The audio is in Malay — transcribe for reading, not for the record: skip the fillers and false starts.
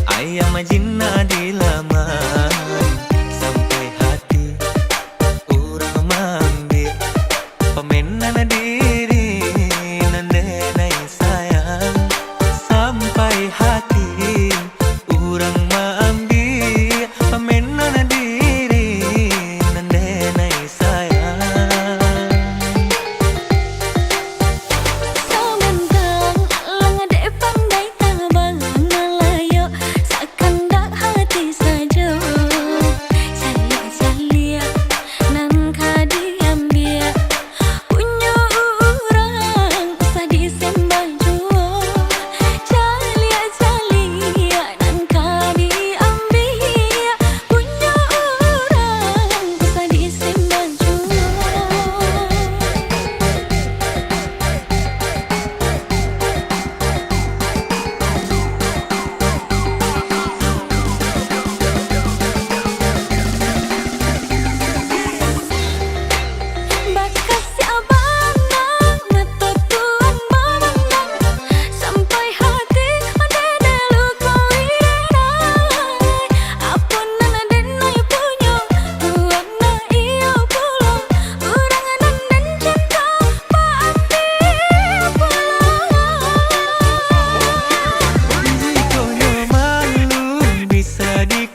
Ayam majina dilaman sampai hati urang manggil pemenan diri nandenai sayang sampai hati urang manggil pemenan diri nandenai sayang. Samantang lang dek pandai tabang ngalayo sekandak hati saja. Salia-salia nan kadiambil punya orang sadisembah jua. Salia-salia nan kadiambil punya orang sadisembah jua. Bakas si abanang nato tuang mamandang sampai hati ada luka wirai. Apun nana denai punya tuang na iyo pulang urang nan den cinta paati pulang. Jikonya malu bisa di